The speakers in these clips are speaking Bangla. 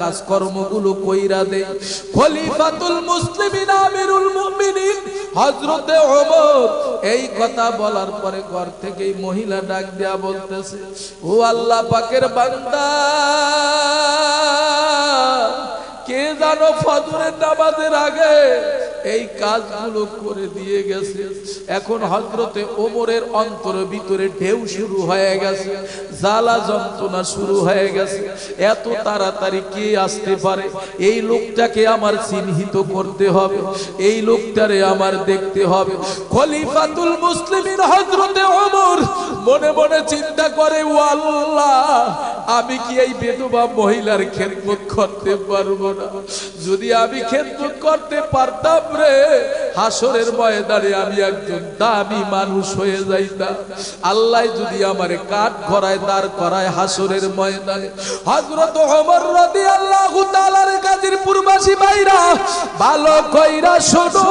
কাজকর্মগুলো কইরা দেয়। খলিফাতুল মুসলিমিন আমিরুল মুমিনিন হযরতে ওমর এই কথা বলার পরে ঘর থেকেই মহিলা ডাক দেয়া বলতেছে, ও আল্লাহ পাকের বান্দা, কে জানো ফজরের নামাজের আগে এই কাজগুলো করে দিয়ে গেছে। এখন হযরতে ওমরের অন্তরের ভিতরে ঢেউ শুরু হয়ে গেছে, জ্বালা যন্ত্রণা শুরু হয়ে গেছে। এত তাড়াতাড়ি কে আসতে পারে? এই লোকটাকে আমার চিহ্নিত করতে হবে, এই লোকটারে আমার দেখতে হবে। খলিফাতুল মুসলিমিন হযরতে ওমর মনে মনে চিন্তা করে, ও আল্লাহ, আমি কি এই বিধবা মহিলার খেদমত করতে পারবো না? যদি আমি খেদমত করতে পারতাম রে, হাসরের ময়দানে আমি একজন দামি মানুষ হয়ে যাইতাম। আল্লাহ যদি আমারে কাঠ গড়ায় দাঁড় করায় হাসরের ময়দানে। হযরত ওমর রাদিয়াল্লাহু তাআলার গাজীপুরবাসী ভাইরা ভালো কইরা শোনো,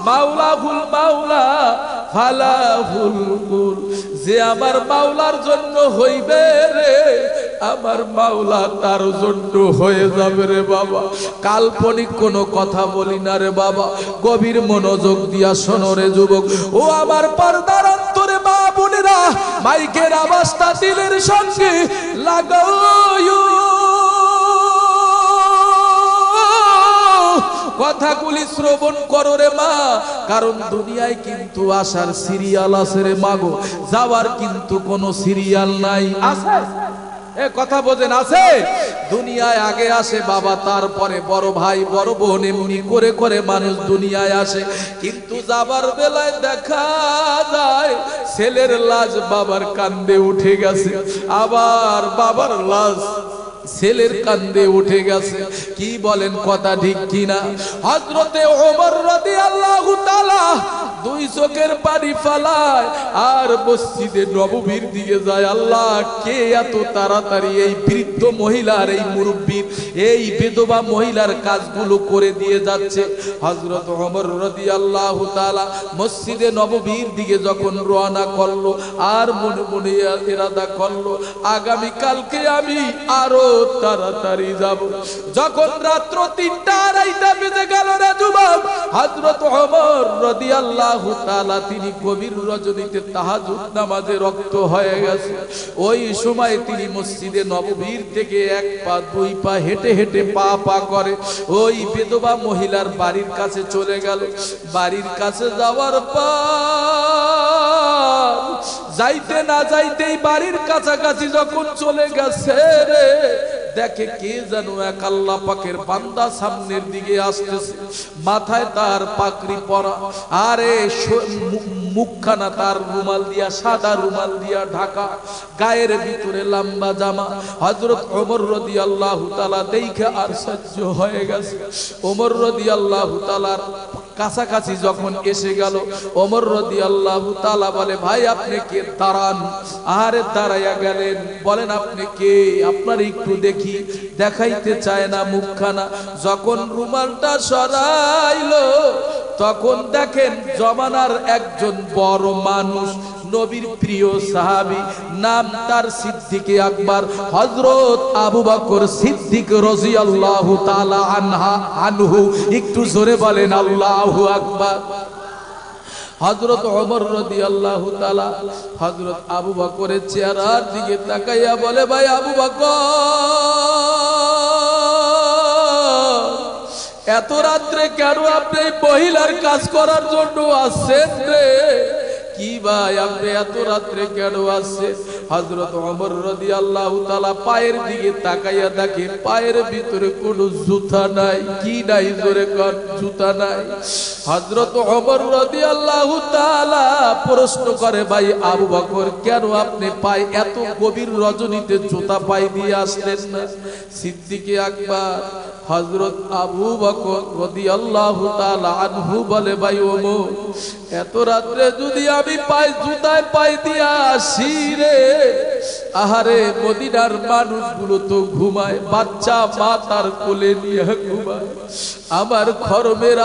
মাওলাহুল মাওলা ফালাহুল কুল, যে আমার মাওলার জন্য হইবে রে, আমার মাওলা তার জন্য হয়ে যাবে রে বাবা। কাল্পনিক কোনো কথা বলি না রে বাবা, গভীর মনোযোগ দিয়া শোনো রে যুবক। ও আমার পর্দার অন্তরে মা বোনেরা, মাইকের আওয়াজটা দিলের সঙ্গে লাগাও, কথাগুলি শ্রবণ করো রে মা। কারণ দুনিয়ায় কিন্তু আসার সিরিয়াল আছে রে মাগো, যাওয়ার কিন্তু কোনো সিরিয়াল নাই। আছে এ কথা বোঝেন? আছে। দুনিয়ায় আগে আসে বাবা, তারপরে বড় ভাই বড় বোন, এমনি করে করে মানুষ দুনিয়ায় আসে। কিন্তু যাবার বেলায় দেখা যায় ছেলের লাশ বাবার কান্দে উঠে গেছে, আবার বাবার লাশ ছেলের কান্দে উঠে গেছে। কি বলেন, কথা ঠিক কিনা? হযরতে ওমর রাদিয়াল্লাহু তাআলা দুই চোখের পানি ফালায় আর মসজিদে নববীর দিকে যায়। আল্লাহ, কে এত তাড়াতাড়ি এই বৃদ্ধ মহিলার, এই মুরব্বীর, এই বিধবা মহিলার কাজগুলো করে দিয়ে যাচ্ছে? হযরত ওমর রাদিয়াল্লাহু তাআলা মসজিদে নববীর দিকে যখন রওনা করলো, আর মনে মনে ইরাদা করলো, আগামী কালকে আমি আরো তাড়াতাড়ি যাব। যখন রাত্র ৩টা-২:৩০ বেজে গেল রে যুবক, হযরত ওমর রাদিয়াল্লাহু তাআলা তিনি গভীর রজনীতে তাহাজ্জুদ নামাজে রক্ত হয়ে গেছে। ওই সময় তিনি মসজিদে নববীর থেকে এক পা দুই পা হেঁটে হেঁটে পা পা করে ওই বিধবা মহিলার বাড়ির কাছে চলে গেল। বাড়ির কাছে যাওয়ার পর যাইতে না যাইতেই বাড়ির কাছাকাছি যখন চলে গেছে রে, দেখে কে যেন এক আল্লাহ পাকের বান্দা সামনের দিকে আসতেছে। মাথায় তার পাগড়ি পরা, আরে মুখখানা তার রুমাল দিয়া, সাদা রুমাল দিয়া ঢাকা, গায়ের ভিতরে লম্বা জামা। হযরত ওমর রাদিয়াল্লাহু তাআলা দেখে আশ্চর্য হয়ে গেছে। ওমর রাদিয়াল্লাহু তাআলার কাছাকাছি যখন এসে গেল, ওমর রাদিয়াল্লাহু তাআলা বলে, ভাই আপনি কে? দাঁড়ান। আরে দাঁড়াইয়া গেলেন, বলেন আপনি কে? আপনার একটু দেখি। দেখাইতে চায় না মুখখানা। যখন রুমালটা সরাইলো, তখন দেখেন জমানার একজন বড় মানুষ, নবীর প্রিয় সাহাবী, নাম তার সিদ্দিকে আকবর, হযরত আবু বকর সিদ্দিক রাদিয়াল্লাহু তাআলা আনহু। একটু জোরে বলেন আল্লাহু আকবার। হযরত ওমর রাদিয়াল্লাহু তাআলা হযরত আবু বকরের চেহারার দিকে তাকাইয়া বলে, ভাই আবু বকর, এত রাত্রে কেন আপনি এই মহিলার কাজ করার জন্য আসছেন রে? কি ভাই, আপনি এত রাত্রে কেন আসছেন? হযরত ওমর রাদিয়াল্লাহু তাআলা পায়ের দিকে তাকাইয়া দেখে পায়ের ভিতরে কোনো জুতা নাই। কি নাই? জোরে কর, জুতা নাই। হযরত ওমর রাদিয়াল্লাহু তাআলা প্রশ্ন করে, ভাই আবু বকর, কেন আপনি পায়ে এত গভীর রজনীতে জুতা পায়ে দিয়ে আসলেন না? সিদ্দিকে আকবর হযরত আবু বকর রাদিয়াল্লাহু তাআলা আনহু বলে, ভাই ওমর, এত রাত্রে যদি আমি পায়ে জুতায় পায়ে দিয়ে আসি রে, আহারে মদিনার মানুষগুলো তো ঘুমায়, বাচ্চা মা তার কোলে নিয়ে ঘুমায়, আমার খরমের